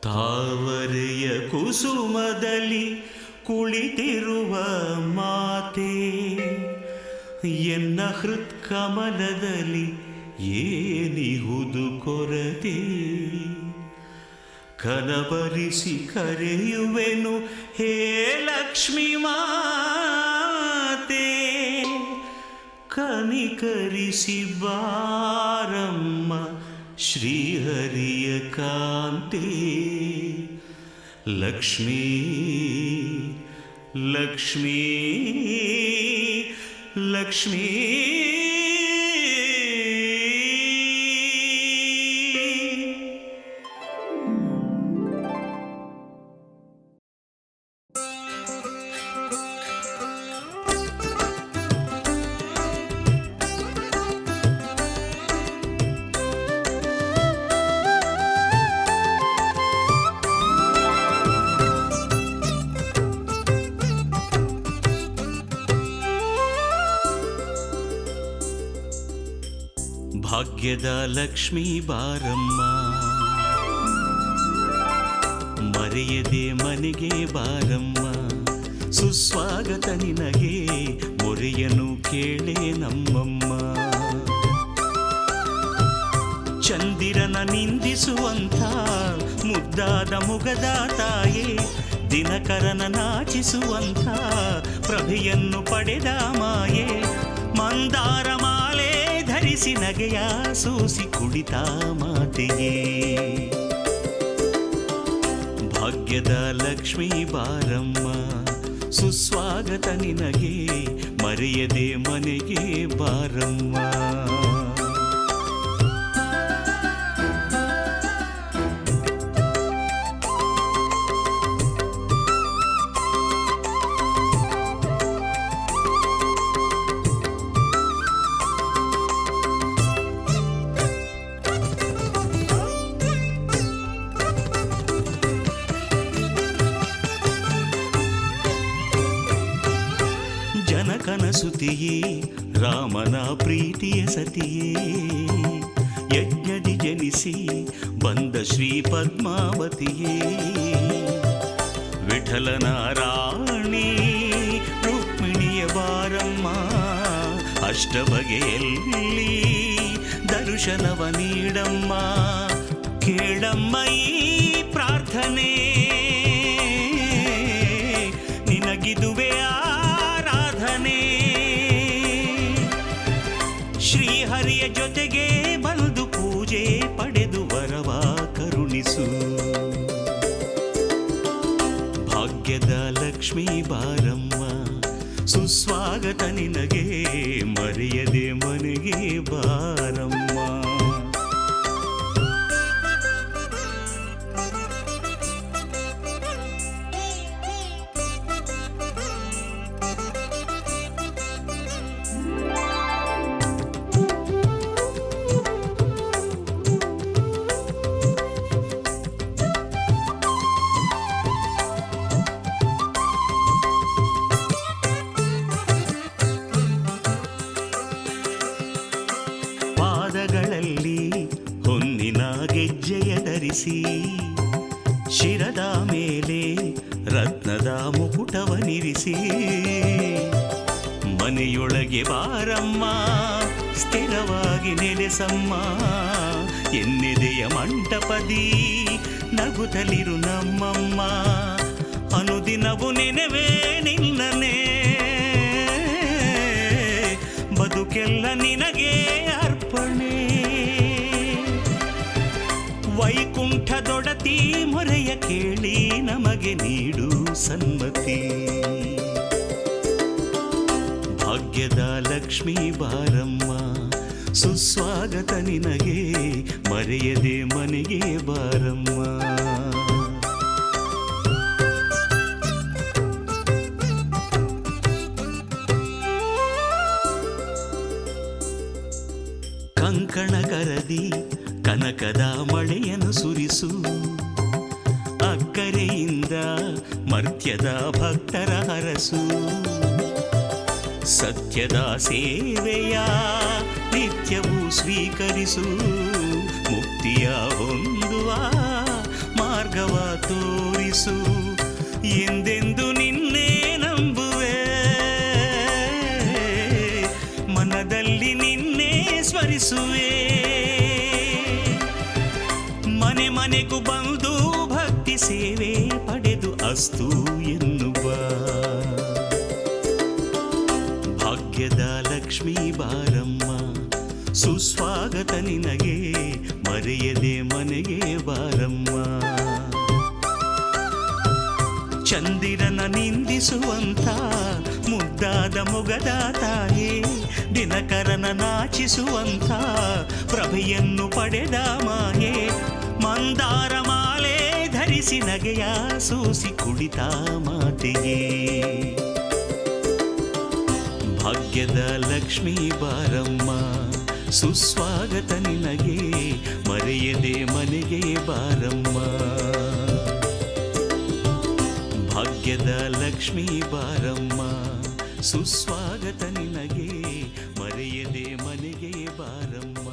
ತಾವರೆಯ ಕುಸುಮದಲ್ಲಿ ಕುಳಿತಿರುವ ಮಾತೆ ಎನ್ನ ಹೃತ್ಕಮಲದಲ್ಲಿ ಏನಿಹುದು ಕೊರತೆ, ಕನಬರಿಸಿ ಕರೆಯುವೆನು ಹೇ ಲಕ್ಷ್ಮೀ ಮಾತೆ, ಕನಿಕರಿಸಿ ಬಾರಮ್ಮ ಶ್ರೀಹರಿಯ ಕಾಂತೆ. ಲಕ್ಷ್ಮೀ ಲಕ್ಷ್ಮೀ ಲಕ್ಷ್ಮೀ ಭಾಗ್ಯದ ಲಕ್ಷ್ಮೀ ಬಾರಮ್ಮ, ಮರೆಯದೆ ಮನೆಗೆ ಬಾರಮ್ಮ. ಸುಸ್ವಾಗತ ನಿನಗೆ ಮೊರೆಯನು ಕೇಳೆ ನಮ್ಮಮ್ಮ. ಚಂದಿರನ ನಿಂದಿಸುವಂಥ ಮುದ್ದಾದ ಮುಗದ ತಾಯೇ, ದಿನಕರನ ನಾಚಿಸುವಂಥ ಪ್ರಭೆಯನ್ನು ಪಡೆದ ಮಾಯೆ. ಮಂದಾರ ಮಾಲೆ ಧರಿಸಿ ನಗೆಯ ಸೂಸಿ ಕುಳಿತ ಮಾತೆಯೇ, ಭಾಗ್ಯದ ಲಕ್ಷ್ಮೀ ಬಾರಮ್ಮ. ಸುಸ್ವಾಗತ ನಿನಗೆ ಮರೆಯದೆ ಮನೆಗೆ ಬಾರಮ್ಮ. ಜನಕನ ಸುತಿಯೇ, ರಾಮನ ಪ್ರೀತಿಯ ಸತಿಯೇ, ಯಜ್ಞದಿ ಜನಿಸಿ ಬಂದ ಶ್ರೀ ಪದ್ಮಾವತಿಯೇ. ವಿಠಲನ ರಾಣಿ ರುಕ್ಮಿಣಿಯ ಬಾರಮ್ಮ, ಅಷ್ಟಬಗೆಯಲ್ಲಿ ದರ್ಶನವ ನೀಡಮ್ಮ. ಕೇಳಮ್ಮ ಈ ಪ್ರಾರ್ಥನೆ, ನಿನಗಿದುವೆ ಆರಾಧನೆ. ಶ್ರೀಹರಿಯ ಜೊತೆಗೆ ಬಂದು ಪೂಜೆ ಪಡೆದು ವರವ ಕರುಣಿಸು. ಭಾಗ್ಯದ ಲಕ್ಷ್ಮೀ ಬಾರಮ್ಮ, ಸುಸ್ವಾಗತ ನಿನಗೆ ಮರೆಯದೆ ಮನೆಗೆ ಬಾರಮ್ಮ. ಪಾದಗಳಲ್ಲಿ ಹೊನ್ನಿನ ಗೆಜ್ಜೆಯ ಧರಿಸಿ, ಶಿರದ ಮೇಲೆ ರತ್ನದ ಮುಕುಟವನಿರಿಸಿ. ಮನೆಯೊಳಗೆ ಬಾರಮ್ಮ, ಸ್ಥಿರವಾಗಿ ನೆಲೆಸಮ್ಮ. ಎನ್ನೆದೆಯ ಮಂಟಪದಿ ನಗುತ್ತಲಿರು ನಮ್ಮಮ್ಮ. ಅನುದಿನವು ನೆನೆವೇ ನಿನ್ನನೆ, ಬದುಕೆಲ್ಲ ನಿನಗೆ ಅರ್ಪಣೆ. ವೈಕುಂಠದೊಡತಿ ಮೊರೆಯ ಕೇಳಿ ನಮಗೆ ನೀಡು ಸನ್ಮತಿ. ಭಾಗ್ಯದ ಲಕ್ಷ್ಮೀ ಬಾರಮ್ಮ, ಸುಸ್ವಾಗತ ನಿನಗೆ ಮರೆಯದೆ ಮನೆಗೆ ಬಾರಮ್ಮ. ಕಂಕಣಗರದಿ ಕನಕದ ಮಳೆಯನ್ನು ಸುರಿಸು. ಅಕ್ಕರೆಯಿಂದ ಮರ್ತ್ಯದ ಭಕ್ತರ ಹರಸು. ಸತ್ಯದ ಸೇವೆಯ ನಿತ್ಯವೂ ಸ್ವೀಕರಿಸು. ಮುಕ್ತಿಯ ಹೊಂದುವ ಮಾರ್ಗವ ತೋರಿಸು. ಎಂದೆಂದು ನಿನ್ನೆ ನಂಬುವೆ, ನಡೆಸುವೆ. ಮನೆ ಮನೆಗೂ ಬಂದು ಭಕ್ತಿ ಸೇವೆ ಪಡೆದು ಅಸ್ತು ಎನ್ನುವ. ಭಾಗ್ಯದ ಲಕ್ಷ್ಮೀ ಬಾರಮ್ಮ, ಸುಸ್ವಾಗತ ನಿನಗೆ, ಮರೆಯದೆ ಮನೆಗೆ ಬಾರಮ್ಮ. ಚಂದಿರನ ನಿಂದಿಸುವಂತ ಮುದ್ದಾದ ಮೊಗದ ತಾಯೇ, ದಿನಕರನ ನಾಚಿಸುವಂತ ಪ್ರಭೆಯನ್ನು ಪಡೆದ ಮಾಯೆ. ಮಂದಾರ ಮಾಲೆ ಧರಿಸಿ ನಗೆಯ ಸೂಸಿ ಕುಳಿತ ಮಾತೆಯೇ. ಭಾಗ್ಯದ ಲಕ್ಷ್ಮೀ ಬಾರಮ್ಮ, ಸುಸ್ವಾಗತ ನಿನಗೆ, ಮರೆಯದೆ ಮನೆಗೆ ಬಾರಮ್ಮ. ಭಾಗ್ಯದ ಲಕ್ಷ್ಮೀ ಬಾರಮ್ಮ, ಸುಸ್ವಾಗತ ನಿನಗೆ, ಮರೆಯದೆ ಮನೆಗೆ ಬಾರಮ್ಮ.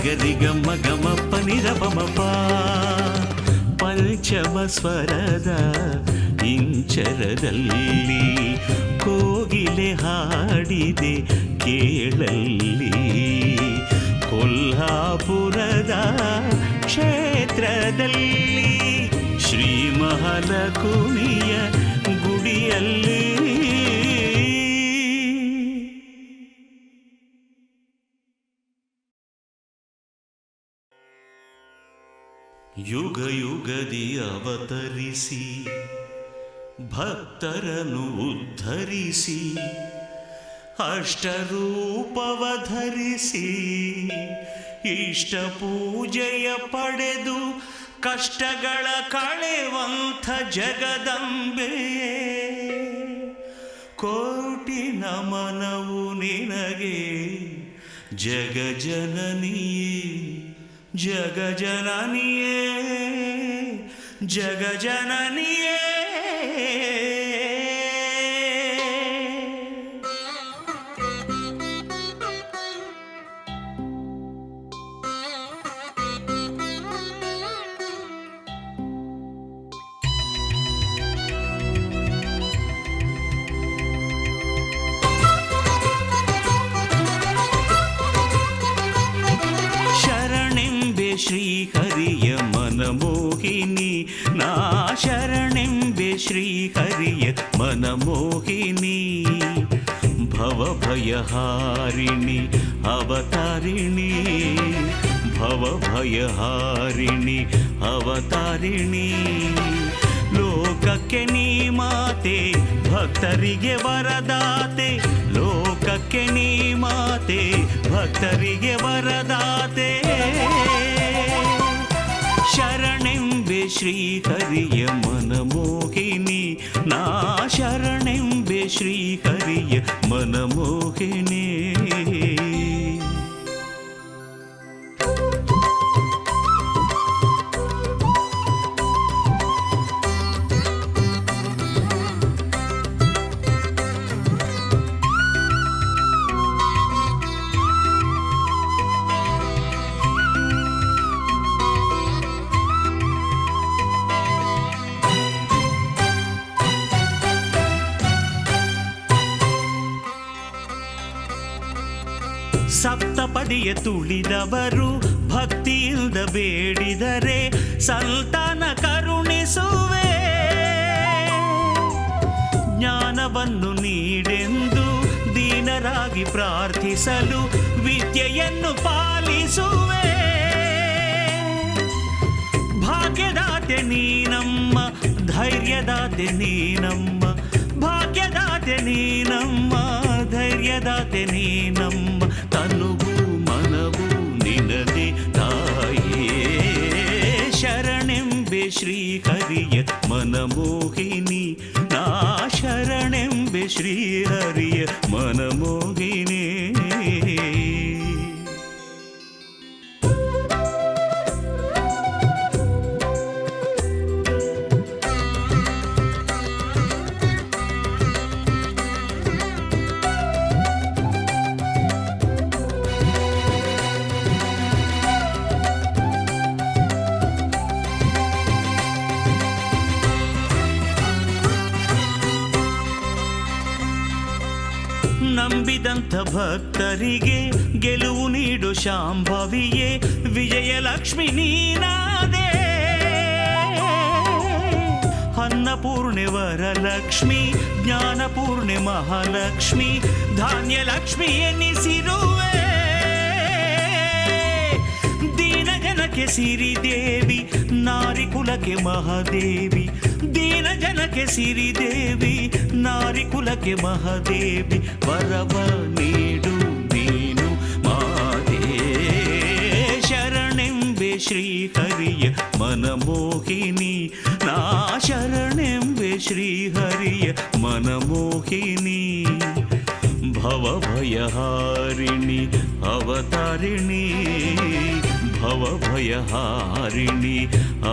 ಸಗರಿಗ ಮಗಮಪ್ಪ ನಿರಪಮಪ ಪಂಚಮ ಸ್ವರದ ಇಂಚರದಲ್ಲಿ ಕೋಗಿಲೆ ಹಾಡಿದೆ ಕೇಳಲ್ಲಿ ಕೊಲ್ಹಾಪುರದ ಕ್ಷೇತ್ರದಲ್ಲಿ ಶ್ರೀ ಮಹಾಲಕ್ಷ್ಮಿಯ ಗುಡಿಯಲ್ಲಿ ಯುಗ ಯುಗದಿ ಅವತರಿಸಿ ಭಕ್ತರನ್ನು ಉದ್ಧರಿಸಿ ಅಷ್ಟರೂಪವ ಧರಿಸಿ ಇಷ್ಟ ಪೂಜೆಯ ಪಡೆದು ಕಷ್ಟಗಳ ಕಳೆವಂಥ ಜಗದಂಬೆ ಕೋಟಿ ನಮನವು ನಿನಗೆ ಜಗಜನನಿಯೇ ಜಗಜನನಿಯೇ ಜಗಜನನಿಯೇ ಶ್ರೀಹರಿಯ ಮನಮೋಹಿನಿ ನಾ ಶರಣೆಂಬೆ ಶ್ರೀಹರಿಯ ಮನಮೋಹಿನಿ ಭವಭಯಹಾರಿಣಿ ಅವತಾರಿಣಿ ಭವಭಯಹಾರಿಣಿ ಅವತಾರಿಣಿ ಲೋಕಕ್ಕೆ ನೀ ಮಾತೆ ಭಕ್ತರಿಗೆ ವರದಾತೆ ಲೋಕಕ್ಕೆ ನೀ ಮಾತೆ ಭಕ್ತರಿಗೆ ವರದಾತೆ ಶರಣೆಂಬೆ ಶ್ರೀಹರಿಯ ಮನಮೋಹಿನಿ ನಾ ಶರಣೆಂಬೆ ಶ್ರೀಹರಿಯ ಮನಮೋಹಿನಿ ಸಪ್ತಪದಿಯ ತುಳಿದವರು ಭಕ್ತಿಯಿಂದ ಬೇಡಿದರೆ ಸಂತಾನ ಕರುಣಿಸುವೆ ಜ್ಞಾನವನ್ನು ನೀಡೆಂದು ದೀನರಾಗಿ ಪ್ರಾರ್ಥಿಸಲು ವಿದ್ಯೆಯನ್ನು ಪಾಲಿಸುವೆ ಭಾಗ್ಯದಾತೆ ನೀನಮ್ಮ ಧೈರ್ಯದಾತೆ ನೀನಮ್ಮ ಭಾಗ್ಯದಾತೆ ನೀನಮ್ಮ ಧೈರ್ಯದಾತೆ ನೀನಮ್ಮ ತನುವು ಮನವು ನಿನದೆ ತಾಯೇ ಶರಣೆಂಬೆ ಶ್ರೀಹರಿಯ ಮನಮೋಹಿನಿ ನಾ ಶರಣೆಂಬೆ ಶ್ರೀಹರಿಯ ಮನಮೋಹಿನಿ ನಂಬಿದಂಥ ಭಕ್ತರಿಗೆ ಗೆಲುವು ನೀಡು ಶಾಂಭವಿಯೇ ವಿಜಯಲಕ್ಷ್ಮಿ ನೀನಾದೆ ಅನ್ನಪೂರ್ಣೆ ವರಲಕ್ಷ್ಮಿ ಜ್ಞಾನಪೂರ್ಣೆ ಮಹಾಲಕ್ಷ್ಮಿ ಧಾನ್ಯಲಕ್ಷ್ಮಿ ಎನ್ನಿಸಿರುವೆ ದೀನ ಜನಕ್ಕೆ ಸಿರಿದೇವಿ ನಾರಿ ಕುಲಕ್ಕೆ ಮಹಾದೇವಿ ದೀನ ಜನಕ್ಕೆ ಸಿರಿದೇವಿ ನಾರಿ ಕುಲಕ್ಕೆ ಮಹಾದೇವಿ ವರವ ನೀಡು ನೀನು ಮಾತೆ ಶರಣೆಂಬೆ ಶ್ರೀಹರಿಯ ಮನಮೋಹಿನಿ ನಾ ಶರಣೆಂಬೆ ಶ್ರೀಹರಿಯ ಮನಮೋಹಿನಿ ಭವಭಯಹಾರಿಣಿ ಅವತಾರಿಣಿ ಭವಭಯಹಾರಿಣಿ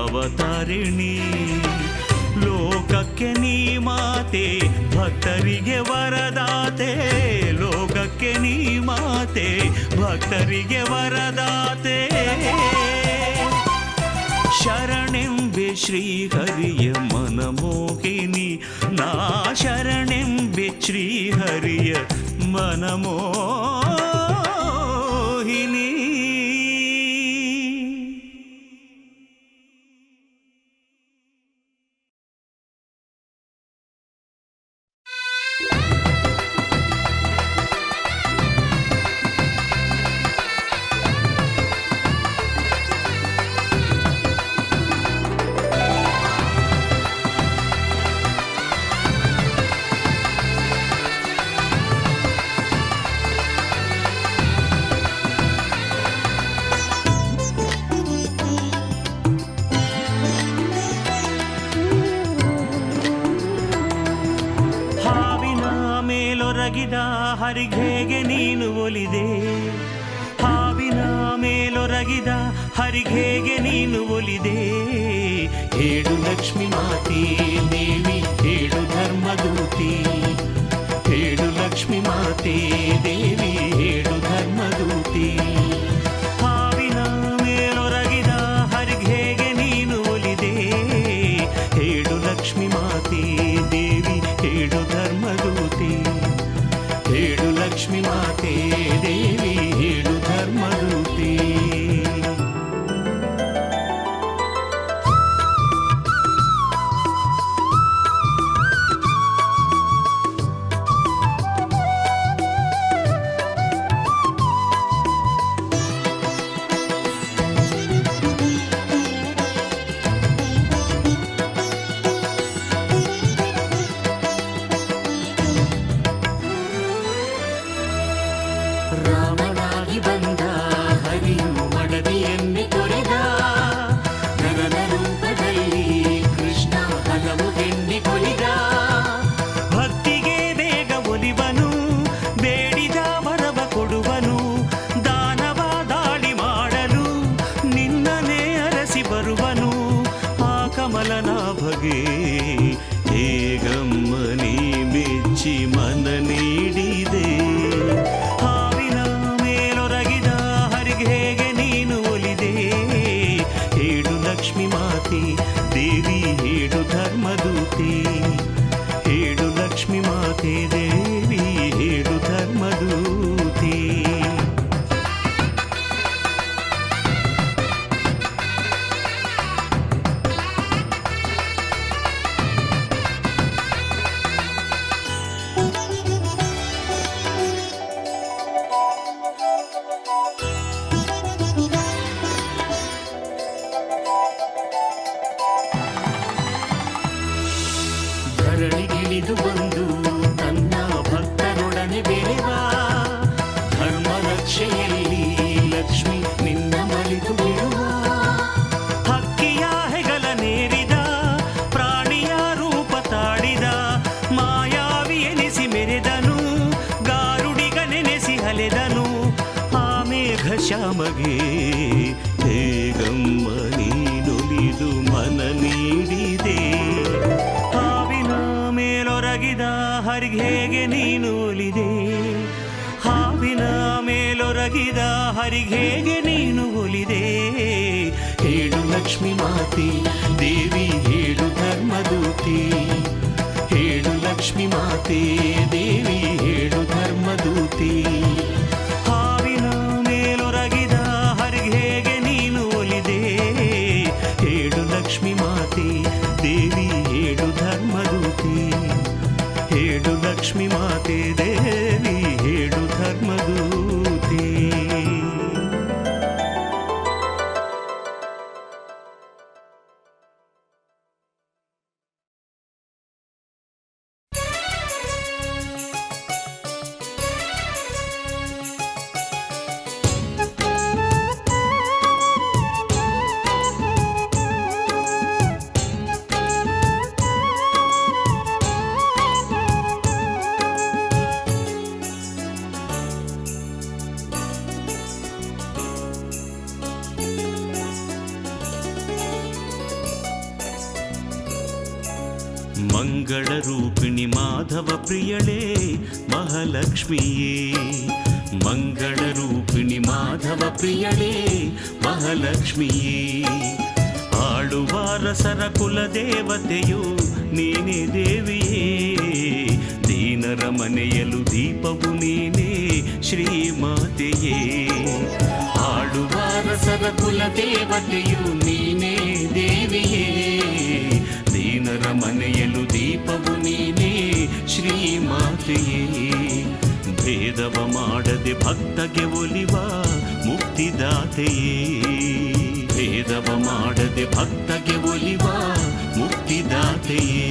ಅವತಾರಿಣಿ ಲೋಕಕ್ಕೆ ನೀ ಮಾತೆ ಭಕ್ತರಿಗೆ ವರದಾತೆ ಲೋಕಕ್ಕೆ ನೀ ಮಾತೆ ಭಕ್ತ ಭಕ್ತರಿಗೆ ವರದಾತೆ ಶರಣೆಂಬೆ ಶ್ರೀಹರಿಯ ಮನಮೋಹಿನಿ ನಾ ಶರಣೆಂಬೆ ಶ್ರೀಹರಿಯ ಮನಮೋಹಿನಿ ಹರಿಗೇಗೆ ನೀನು ಒಲಿದೆ ಹಾವಿನ ಮೇಲೊರಗಿದ ಹರಿಗೇಗೆ ನೀನು ಒಲಿದೆ ಹೇಳು ಲಕ್ಷ್ಮೀ ಮಾತೆ ದೇವಿ ಹೇಳು ಧರ್ಮದೂತಿ ಹೇಳು ಲಕ್ಷ್ಮೀ ಮಾತೆ ದೇವಿ ಹೇಳು ಧರ್ಮದೂತಿ ಹಾವಿನ ಮೇಲೊರಗಿದ ಹರಿಗೇಗೆ ನೀನು ಒಲಿದೆ ಹೇಳು ಲಕ್ಷ್ಮೀ ಮಾತೆ ದೇವಿ ಹೇಳು ಧರ್ಮದೂತಿ ಹೇಳು ಲಕ್ಷ್ಮೀ ಮಾತೆ ದೇವಿ ಹೇಳು ಧರ್ಮದೂತಿ ಕಮಲನಾಭಗೆ ಹೇಗಮ್ಮನಿ ಮೆಚ್ಚಿ ಮನ ನೀಡಿದೆ ಹಾವಿನ ಮೇಲೊರಗಿದ ಹರಿಗೆ ಹೇಗೆ ನೀನು ಒಲಿದೆ ಹೇಳು ಲಕ್ಷ್ಮೀ ಮಾತೆ ದೇವಿ ಹೇಳು ಧರ್ಮದೂತಿ ಹೇಳು ಲಕ್ಷ್ಮೀ ಮಾತೆ ದೇವಿ ಹೇಳು ಧರ್ಮದೂತಿ ಧರಣಿಗಿಳಿದು ಬಂದು ತನ್ನ ಭಕ್ತರೊಡನೆ ಬೆರೆವ ಧರ್ಮ ರಕ್ಷೆಯಲ್ಲಿ ಲಕ್ಷ್ಮಿ ನಿನ್ನ ಮಲಿದು ಬಿಡುವ ಹಕ್ಕಿಯ ಹೆಗಲ ನೇರಿದ ಪ್ರಾಣಿಯ ರೂಪ ತಾಡಿದ ಮಾಯಾವಿ ಎನಿಸಿ ಮೆರೆದನು ಗಾರುಡಿಗ ನೆನೆಸಿ ಹಲೆದನು ಆ ಮೇಘ ಶ್ಯಾಮಗೆ ಹೇಗಮ್ಮ ನೀನುಲಿದು ಮನ ನೀಡಿದೆ ಮೇಲೊರಗಿದ ಹರಿಗೆ ಹೇಗೆ ನೀನು ಒಲಿದೆ ಹಾವಿನ ಮೇಲೊರಗಿದ ಹರಿಗೆ ಹೇಗೆ ನೀನು ಒಲಿದೆ ಹೇಳು ಲಕ್ಷ್ಮೀ ಮಾತೆ ದೇವಿ ಹೇಳು ಧರ್ಮದೂತಿ ಹೇಳು ಲಕ್ಷ್ಮೀ ಮಾತೆ ದೇವಿ ಹೇಳು ಧರ್ಮದೂತಿ ಹಾವಿನ ಮೇಲೊರಗಿದ ಹರಿಗೆ ಹೇಗೆ ನೀನು ಒಲಿದೆ ಹೇಳು ಲಕ್ಷ್ಮೀ ಮಾತೆ ದೇವಿ ಹೇಳು ಧರ್ಮದೂತಿ ಹೇಳು ಲಕ್ಷ್ಮೀ ಮಾತೆ ದೇವಿ ಹೇಳು ಧರ್ಮದೂತಿ ಮಂಗಳ ರೂಪಿಣಿ ಮಾಧವ ಪ್ರಿಯಳೇ ಮಹಾಲಕ್ಷ್ಮಿಯೇ ಮಂಗಳ ರೂಪಿಣಿ ಮಾಧವ ಪ್ರಿಯಳೇ ಮಹಾಲಕ್ಷ್ಮಿಯೇ. ಆಳುವ ರಸರ ಕುಲದೇವತೆಯು ನೀನೇ ದೇವಿಯೇ. ದೀನರ ಮನೆಯಲು ದೀಪವು ನೀನೇ ಶ್ರೀಮಾತೆಯೇ. ಆಳುವ ರಸರ ಕುಲದೇವತೆಯು ನೀನೇ ದೇವಿಯೇ. ದೀನರ ಮನೆಯಲು ದೀಪವು ನೀನೇ ಶ್ರೀಮಾತೆಯೇ. ಭೇದವ ಮಾಡದೆ ಭಕ್ತಗೆ ಒಲಿವ ಮುಕ್ತಿದಾತೆಯೇ. ಭೇದವ ಮಾಡದೆ ಭಕ್ತಗೆ ಒಲಿವ ಮುಕ್ತಿದಾತೆಯೇ.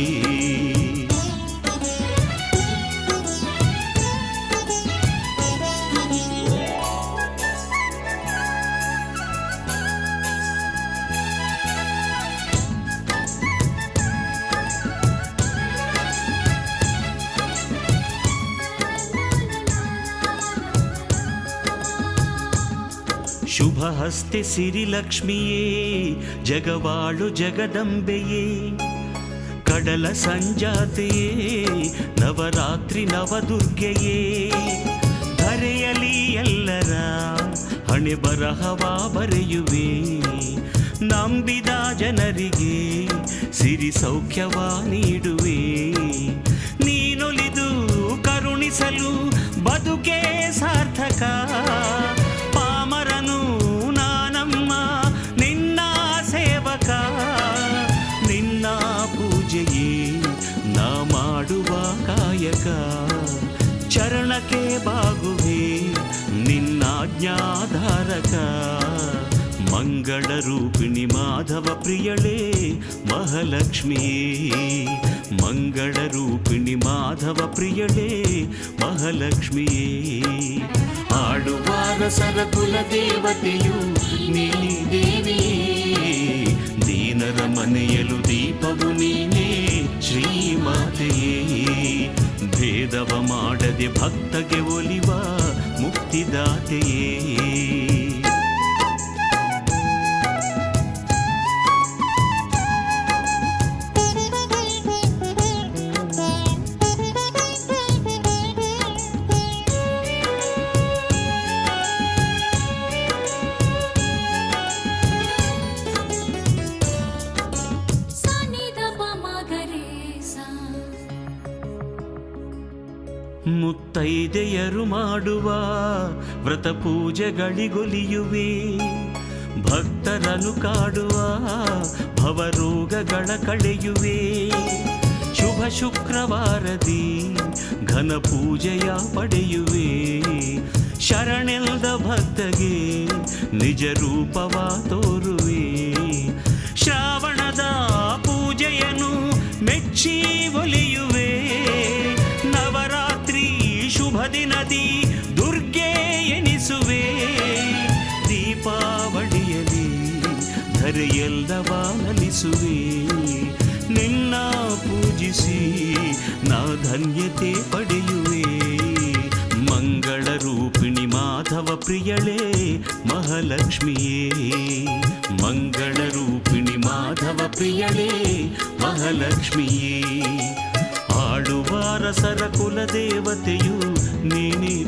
ಶುಭ ಹಸ್ತೆ ಸಿರಿಲಕ್ಷ್ಮಿಯೇ ಜಗವಾಳು ಜಗದಂಬೆಯೇ. ಕಡಲ ಸಂಜಾತೆಯೇ ನವರಾತ್ರಿ ನವದುರ್ಗೆಯೇ. ಧರೆಯಲಿ ಎಲ್ಲರ ಹಣೆ ಬರಹವ ಬರೆಯುವೆ. ನಂಬಿದ ಜನರಿಗೆ ಸಿರಿ ಸೌಖ್ಯವ ನೀಡುವೆ. ನೀನೊಲಿದು ಕರುಣಿಸಲು ಬದುಕೇ ಸಾರ್ಥಕ. ಪಾಮರನು ನಾನಮ್ಮ ನಿನ್ನ ಸೇವಕ. ನಿನ್ನ ಪೂಜೆಯೇ ನಾ ಮಾಡುವ ಕಾಯಕ. ಚರಣಕ್ಕೆ ಬಾಗುವೆ ನಿನ್ನಾಜ್ಞಾಧಾರಕ. ಮಂಗಳ ರೂಪಿಣಿ ಮಾಧವ ಪ್ರಿಯಳೇ ಮಹಾಲಕ್ಷ್ಮಿಯೇ. ಮಂಗಳ ರೂಪಿಣಿ ಮಾಧವ ಪ್ರಿಯಳೇ ಮಹಾಲಕ್ಷ್ಮಿಯೇ. ಆಡುವ ರಸರ ಕುಲದೇವತೆಯು ನೀನೇ ದೇವಿಯೇ. ದೀನರ ಮನೆಯಲು ದೀಪವು ನೀನೇ ಶ್ರೀಮಾತೆಯೇ. ಭೇದವ ಮಾಡದೆ ಭಕ್ತಗೆ ಒಲಿವ ಮುಕ್ತಿದಾತೆಯೇ. ಮುತ್ತೈದೆಯರು ಮಾಡುವ ವ್ರತ ಪೂಜೆಗಳಿಗೊಲಿಯುವೆ. ಭಕ್ತರನ್ನು ಕಾಡುವ ಭವರೋಗಗಳ ಕಳೆಯುವೆ. ಶುಭ ಶುಕ್ರವಾರದಿ ಘನ ಪೂಜೆಯ ಪಡೆಯುವೆ. ಶರಣೆಲ್ದ ಭಕ್ತಗೆ ನಿಜ ರೂಪವ ತೋರುವೆ. ಶ್ರಾವಣದ ಪೂಜೆಯನ್ನು ಮೆಚ್ಚಿ ಒಲಿಯುವೆ. ನವರಾತ್ರಿ ಶುಭ ದಿನದಿ ದುರ್ಗೆ ಎನಿಸುವೆ. ದೀಪಾವಳಿಯಲ್ಲಿ ಧರೆಯೆಲ್ಲವ ನಲಿಸುವೆ. ನಿನ್ನ ಪೂಜಿಸಿ ನಾ ಧನ್ಯತೆ ಪಡೆಯುವೆ. ಮಂಗಳ ರೂಪಿಣಿ ಮಾಧವ ಪ್ರಿಯಳೇ ಮಹಾಲಕ್ಷ್ಮಿಯೇ. ಮಂಗಳ ರೂಪಿಣಿ ಮಾಧವ ಪ್ರಿಯಳೇ ಮಹಾಲಕ್ಷ್ಮಿಯೇ. ಆಳುವ ರಸರ ಕುಲದೇವತೆಯು ನೀನೇ